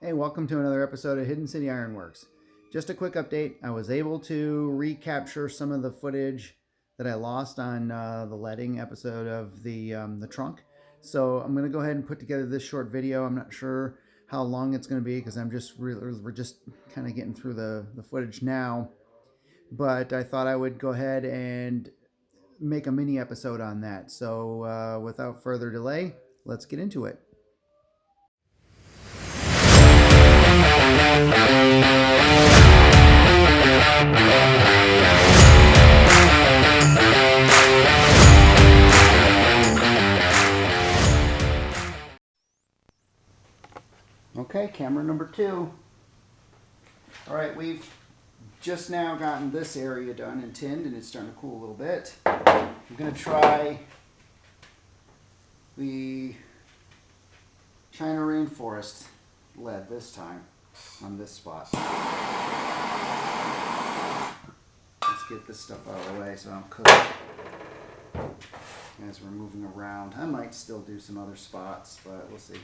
Hey, welcome to another episode of Hidden City Ironworks. Just a quick update. I was able to recapture some of the footage that I lost on the leading episode of the trunk. So I'm going to go ahead and put together this short video. I'm not sure how long it's going to be because we're just kind of getting through the footage now. But I thought I would go ahead and make a mini episode on that. So without further delay, let's get into it. Okay, camera number 2. All right, we've just now gotten this area done and tinned, and it's starting to cool a little bit. I'm going to try the China Rainforest lead this time on this spot. Let's get this stuff out of the way so I don't cook it as we're moving around. I might still do some other spots, but we'll see.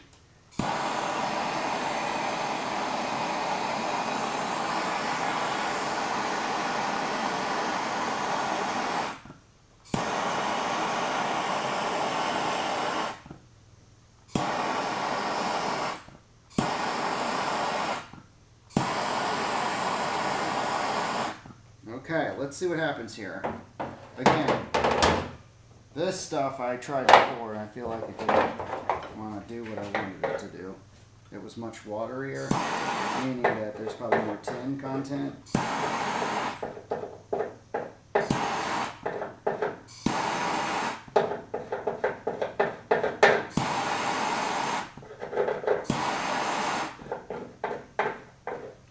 Okay, let's see what happens here. Again, this stuff I tried before and I feel like it didn't want to do what I wanted it to do. It was much waterier, meaning that there's probably more tin content.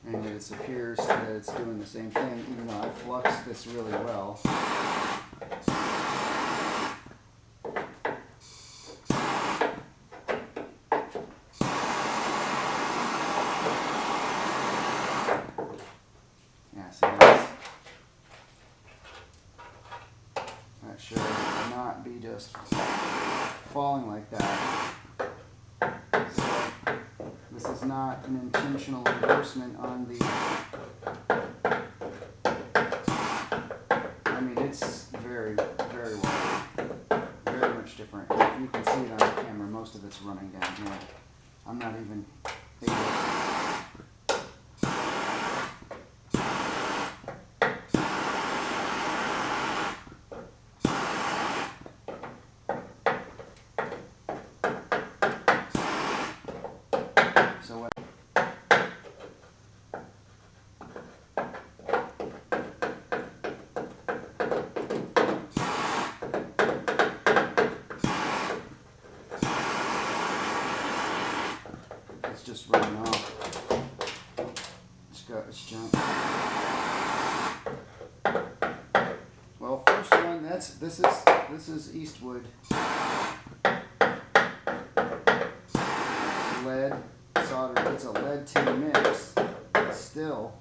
And it appears that it's doing the same thing, even though I fluxed this really well. Yeah, see this? That should not be just falling like that. This is not an intentional endorsement on the... I mean, it's very, very wide. Very much different. If you can see it on the camera, most of it's running down here. I'm not even able to... So what? It's just running off. It's junk. Well, first one. This is Eastwood lead solder. It's a lead tin mix, but still,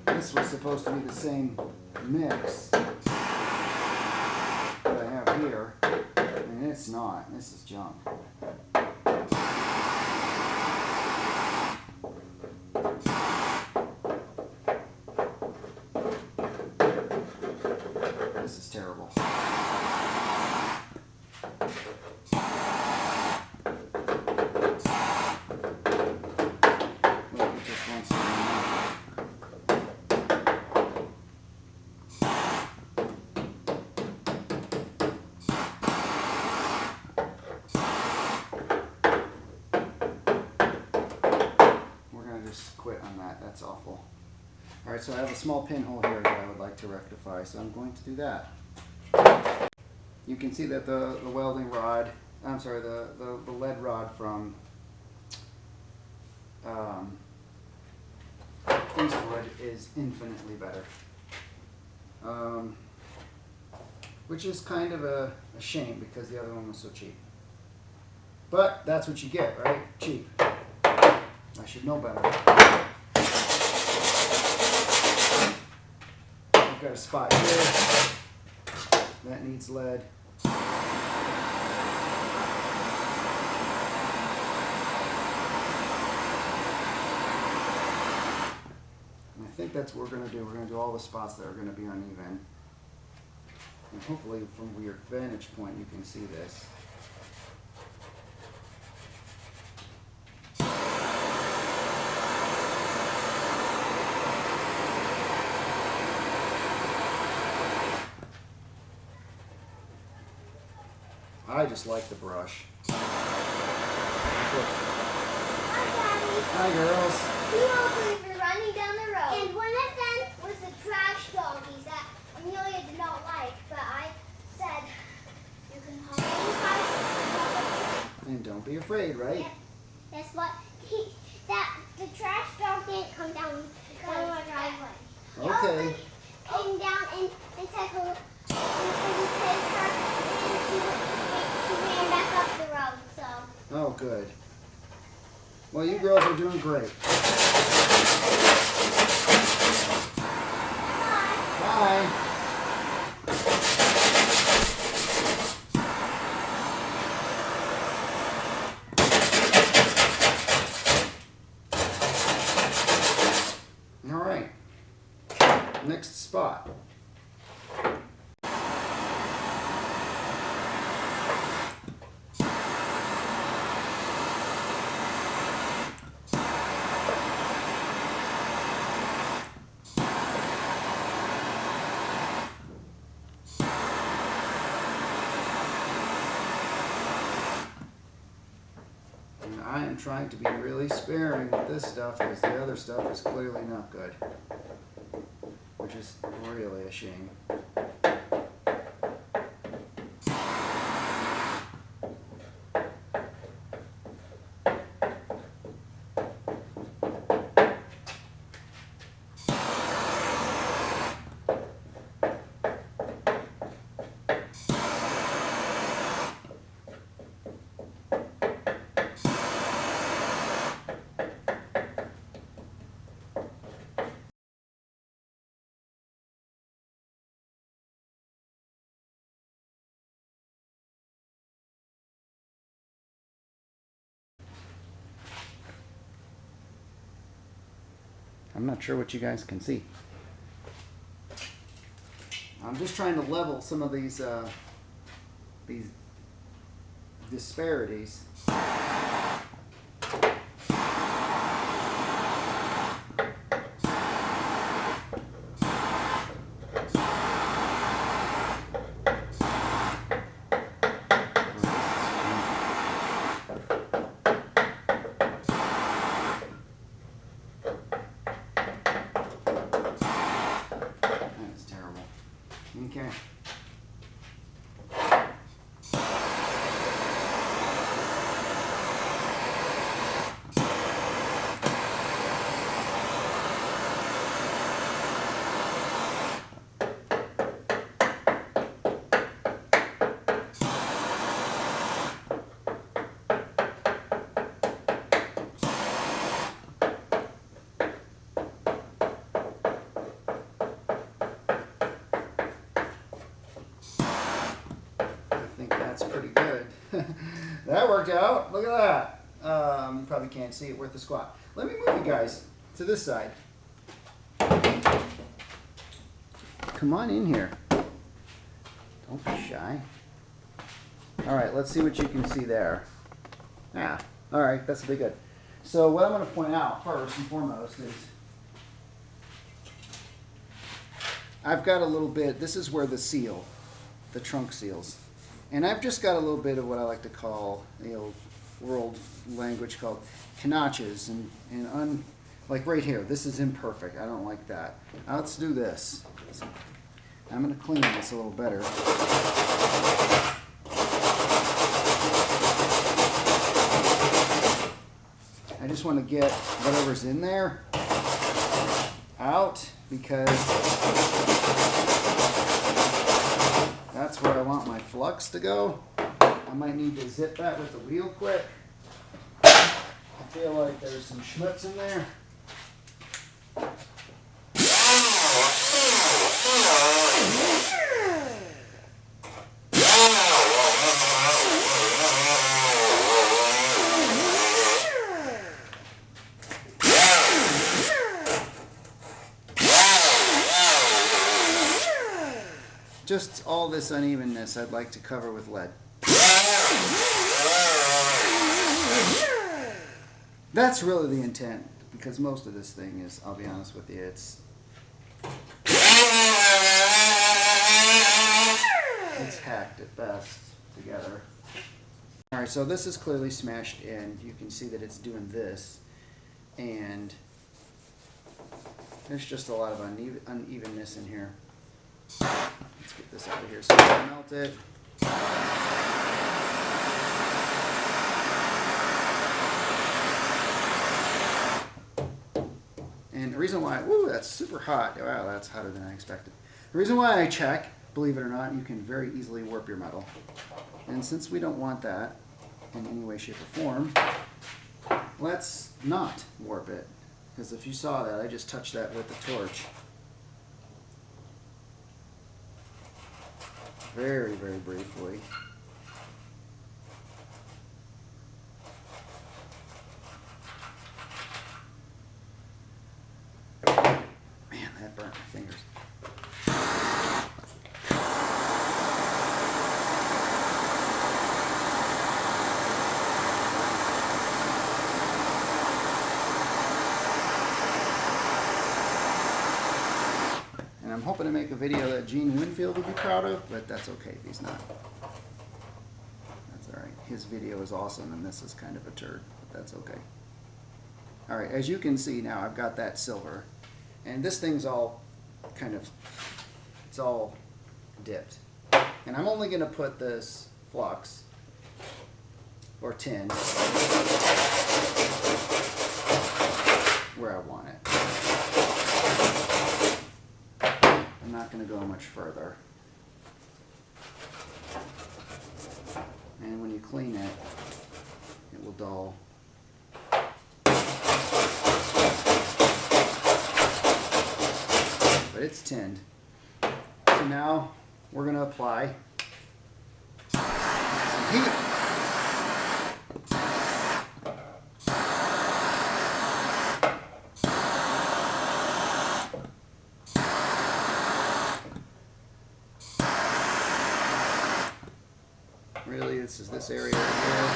this was supposed to be the same mix that I have here, and it's not. This is junk. This is terrible. Just quit on that. That's awful. Alright, so I have a small pinhole here that I would like to rectify, so I'm going to do that. You can see that the welding rod, I'm sorry, the lead rod from Eastwood is infinitely better. Which is kind of a shame because the other one was so cheap. But that's what you get, right? Cheap. I should know better. I've got a spot here that needs lead. think that's what we're going to do. We're going to do all the spots that are going to be uneven. And hopefully from your vantage point you can see this. I just like the brush. Hi, Daddy. Hi, girls. We all three were running down the road. And one of them was the trash donkeys that Amelia did not like. But I said, you can hop in. And don't be afraid, right? Yeah. That's what the trash dog didn't come down my driveway. Okay. He came down and said hello. And he paid her and she ran back up the road. So. Oh, good. Well, you girls are doing great. Bye. All right. Next spot. I am trying to be really sparing with this stuff because the other stuff is clearly not good, which is really a shame. I'm not sure what you guys can see. I'm just trying to level some of these disparities. Okay. Pretty good. That worked out. Look at that. You probably can't see it worth a squat. Let me move you guys to this side. Come on in here. Don't be shy. All right, let's see what you can see there. Yeah, all right, that's pretty good. So what I'm going to point out first and foremost is I've got a little bit, this is where the trunk seals. And I've just got a little bit of what I like to call, world language called knaches, like right here. This is imperfect. I don't like that. Now let's do this. I'm going to clean this a little better. I just want to get whatever's in there out because that's where I want my flux to go. I might need to zip that with the wheel quick. I feel like there's some schmutz in there. just all this unevenness I'd like to cover with lead. That's really the intent, because most of this thing is, I'll be honest with you, it's hacked at best together. Alright, so this is clearly smashed in. You can see that it's doing this, and there's just a lot of unevenness in here. Let's get this out of here so we can melt it. And the reason why, woo, that's super hot. Wow, that's hotter than I expected. The reason why I check, believe it or not, you can very easily warp your metal. And since we don't want that in any way, shape, or form, let's not warp it. Because if you saw that, I just touched that with the torch. Very, very briefly. Man, that burnt my fingers. And I'm hoping to make a video that Gene Winfield will be proud of, but that's okay if he's not. That's alright. His video is awesome, and this is kind of a turd, but that's okay. Alright, as you can see now, I've got that silver. And this thing's all kind of, it's all dipped. And I'm only going to put this flux, or tin, where I want it. I'm not going to go much further. And when you clean it, it will dull. But it's tinned. So now we're going to apply some heat. Really, this is this area right here.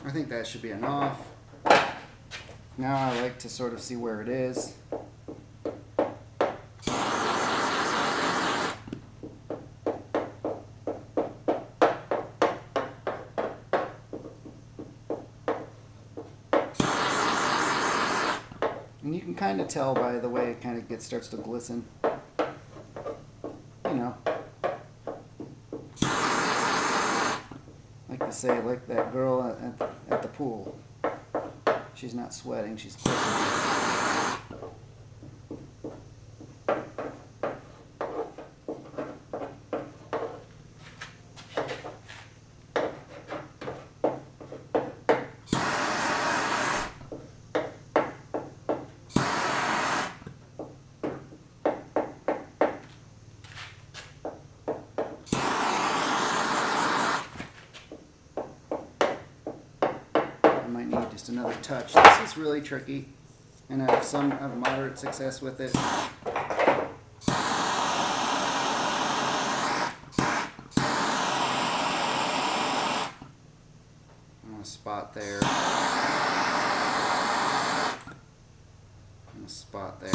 I think that should be enough. Now I like to sort of see where it is. And you can kind of tell by the way it kind of starts to glisten. You know. Like to say, like that girl at the pool. She's not sweating, she's glistening. Just another touch. This is really tricky, and I have moderate success with it. A spot there, and a spot there.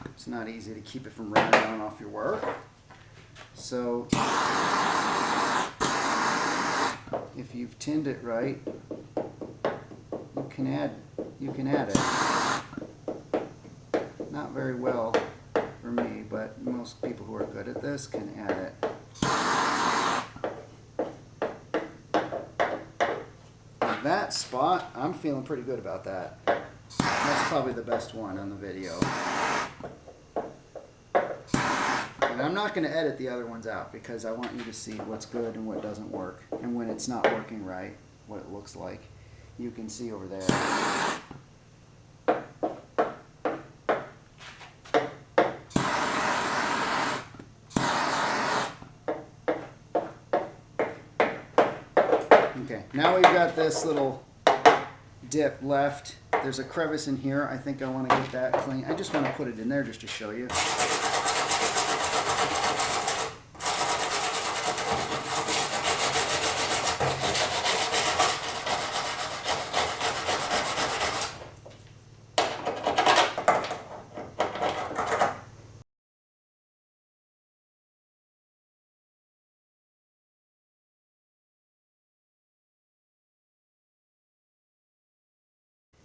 It's not easy to keep it from running on off your work, so if you've tinned it right, you can add it. Not very well for me, but most people who are good at this can add it. That spot, I'm feeling pretty good about that. That's probably the best one on the video. And I'm not going to edit the other ones out because I want you to see what's good and what doesn't work. And when it's not working right, what it looks like. You can see over there. Okay, now we've got this little dip left. There's a crevice in here. I think I want to get that clean. I just want to put it in there just to show you.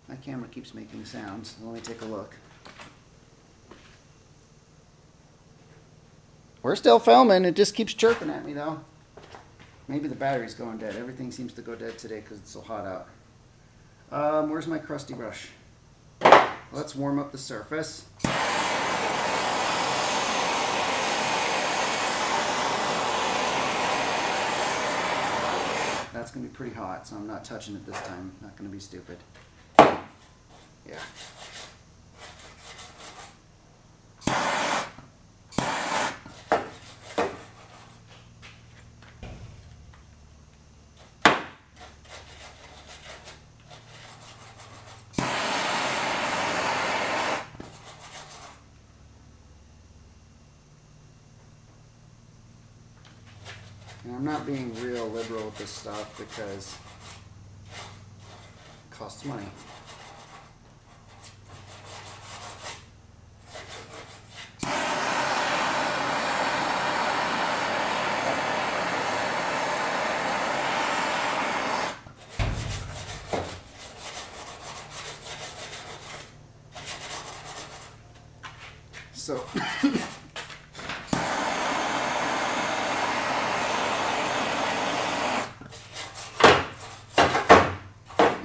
My camera keeps making sounds. Let me take a look. We're still filming. It just keeps chirping at me though. Maybe the battery's going dead. Everything seems to go dead today because it's so hot out. Where's my crusty brush? Let's warm up the surface. That's going to be pretty hot, so I'm not touching it this time. Not going to be stupid. Yeah. And I'm not being real liberal with this stuff because it costs money. So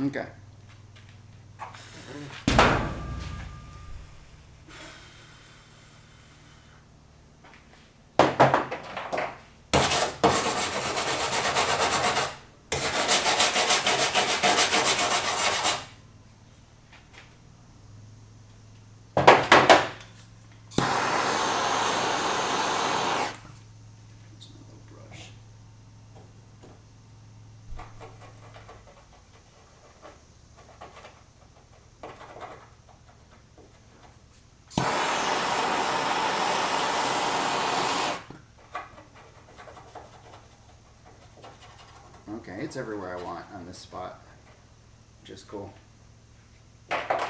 okay. Okay, it's everywhere I want on this spot, which is cool. Now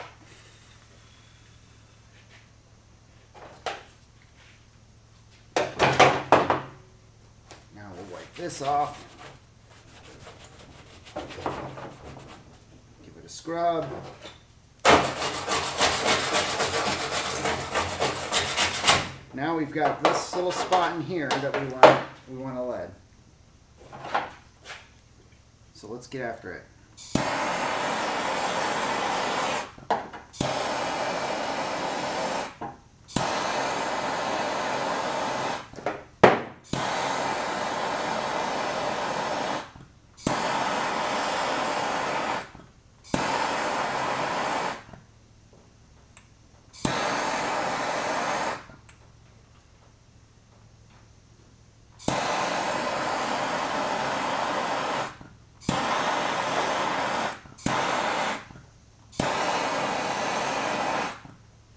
we'll wipe this off. Give it a scrub. Now we've got this little spot in here that we want to lead. So let's get after it.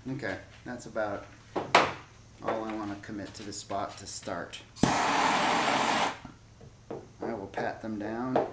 Okay, that's about all I want to commit to the spot to start. I will pat them down.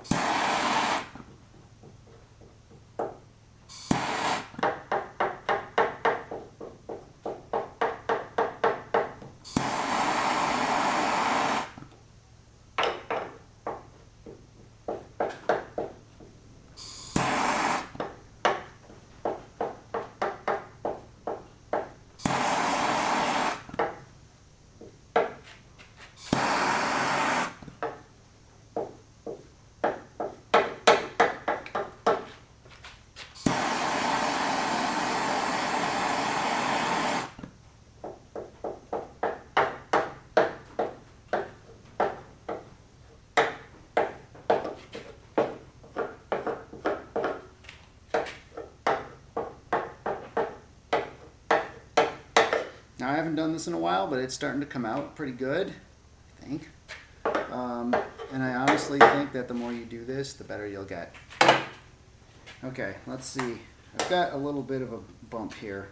Now I haven't done this in a while, but it's starting to come out pretty good, I think. And I honestly think that the more you do this, the better you'll get. Okay, let's see. I've got a little bit of a bump here.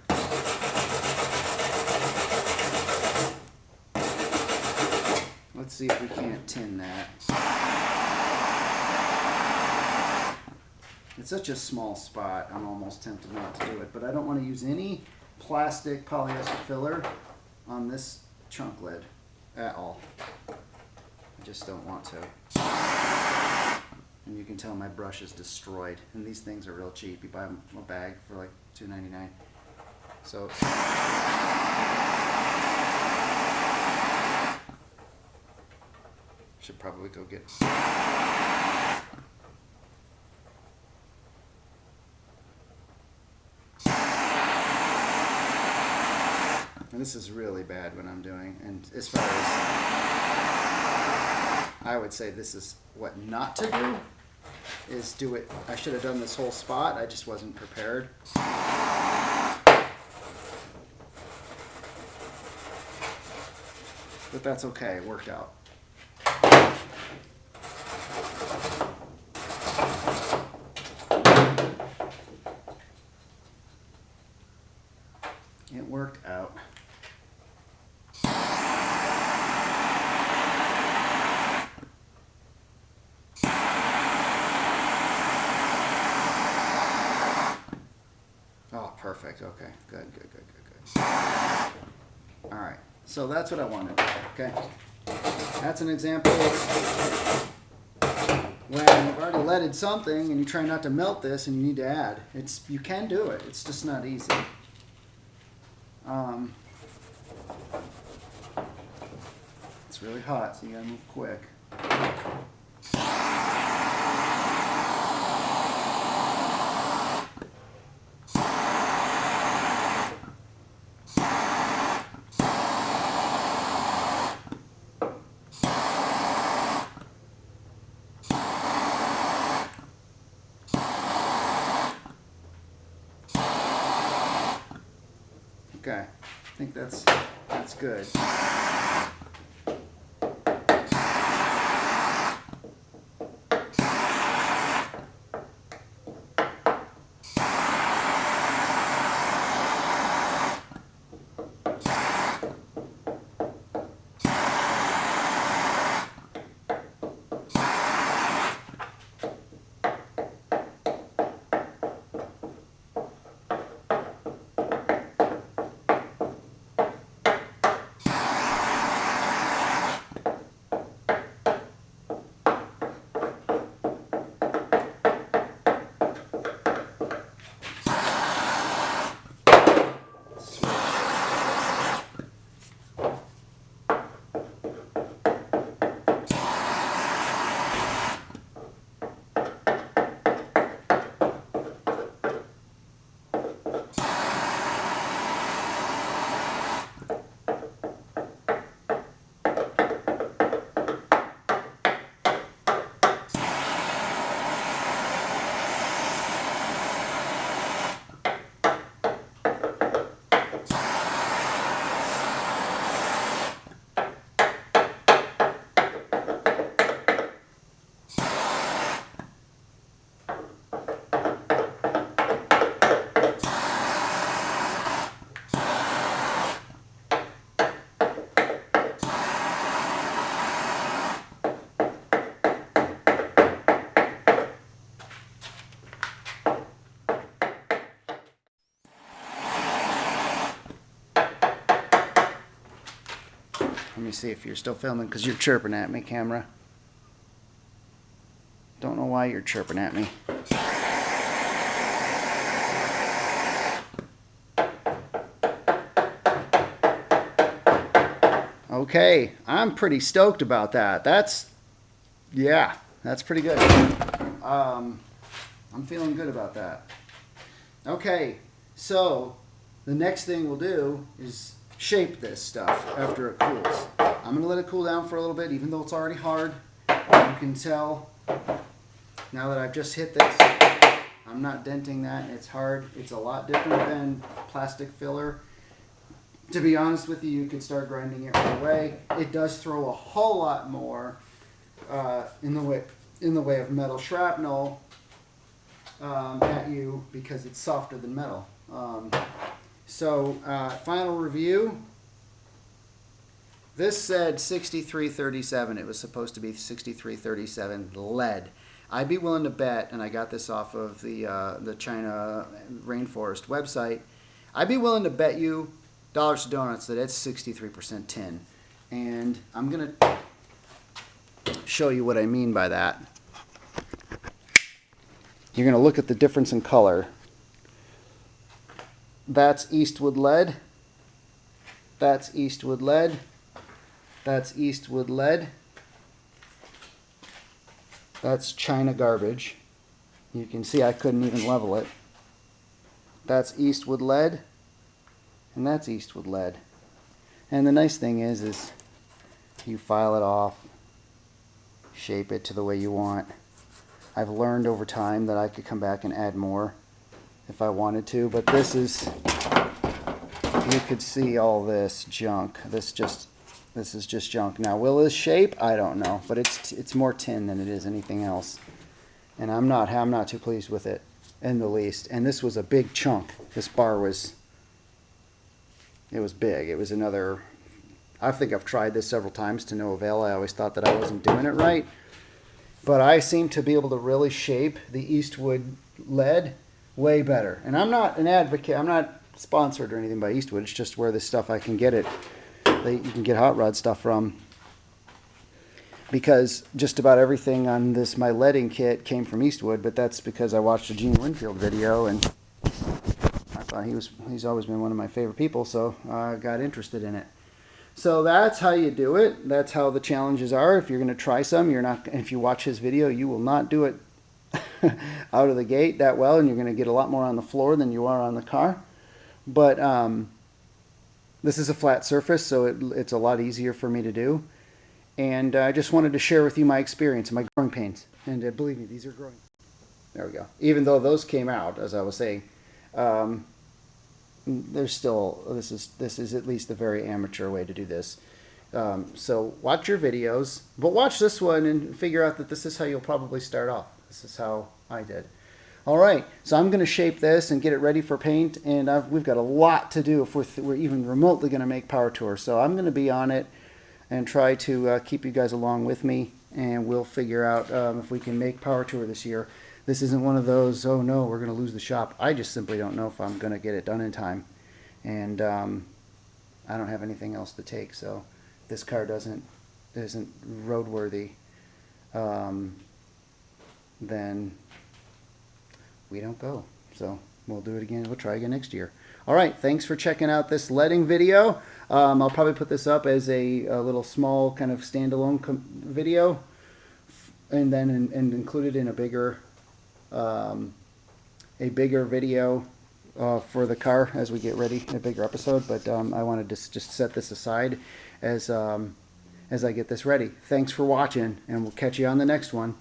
Let's see if we can't tin that. It's such a small spot, I'm almost tempted not to do it, but I don't want to use any plastic polyester filler on this trunk lid at all. I just don't want to. And you can tell my brush is destroyed, and these things are real cheap. You buy them a bag for like $2.99. So should probably go get. And this is really bad what I'm doing. And as far as I would say, this is what not to do. Is do it. I should have done this whole spot. I just wasn't prepared. But that's okay. It worked out. It worked out. Oh, perfect. Okay. Good. All right. So that's what I wanted. Okay. That's an example of when you've already leaded something and you try not to melt this and you need to add. You can do it. It's just not easy. It's really hot, so you gotta move quick. Okay, I think that's good. Let me see if you're still filming because you're chirping at me, camera. Don't know why you're chirping at me. Okay, I'm pretty stoked about that. That's pretty good. I'm feeling good about that. Okay, so the next thing we'll do is shape this stuff after it cools. I'm going to let it cool down for a little bit, even though it's already hard. You can tell now that I've just hit this, I'm not denting that. It's hard. It's a lot different than plastic filler. To be honest with you, you can start grinding it right away. It does throw a whole lot more in the way of metal shrapnel at you because it's softer than metal. Final review. This said 6337. It was supposed to be 6337 lead. I'd be willing to bet, and I got this off of the China Rainforest website, I'd be willing to bet you dollars to donuts that it's 63% tin. And I'm going to show you what I mean by that. You're going to look at the difference in color. That's Eastwood lead. That's Eastwood lead. That's Eastwood lead. That's China garbage. You can see I couldn't even level it. That's Eastwood lead. And that's Eastwood lead. And the nice thing is you file it off, shape it to the way you want. I've learned over time that I could come back and add more if I wanted to, but this is, you could see all this junk. This is just junk. Now, will this shape? I don't know, but it's more tin than it is anything else, and I'm not too pleased with it in the least. And this was a big chunk. This bar was big. It was another. I think I've tried this several times to no avail. I always thought that I wasn't doing it right, but I seem to be able to really shape the Eastwood lead way better. And I'm not an advocate. I'm not sponsored or anything by Eastwood. It's just where this stuff I can get it. You can get hot rod stuff from, because just about everything on this my leading kit came from Eastwood, but that's because I watched a Gene Winfield video and I thought he's always been one of my favorite people, so I got interested in it. So that's how you do it. That's how the challenges are. If you're going to try some, if you watch his video, you will not do it out of the gate that well, and you're going to get a lot more on the floor than you are on the car. But this is a flat surface, so it's a lot easier for me to do. And I just wanted to share with you my experience and my growing pains. And believe me, these are growing. There we go. Even though those came out, as I was saying, there's still, this is at least a very amateur way to do this. So watch your videos, but watch this one and figure out that this is how you'll probably start off. This is how I did. All right, so I'm going to shape this and get it ready for paint, and we've got a lot to do if we're even remotely going to make Power Tour. So I'm going to be on it and try to keep you guys along with me, and we'll figure out if we can make Power Tour this year. This isn't one of those, oh no, we're going to lose the shop. I just simply don't know if I'm going to get it done in time, and I don't have anything else to take. So if this car isn't roadworthy, then we don't go. So we'll do it again. We'll try again next year. All right, thanks for checking out this leading video. I'll probably put this up as a little small kind of standalone video, and then and include it in a bigger video for the car as we get ready, a bigger episode. But I wanted to just set this aside as I get this ready. Thanks for watching, and we'll catch you on the next one.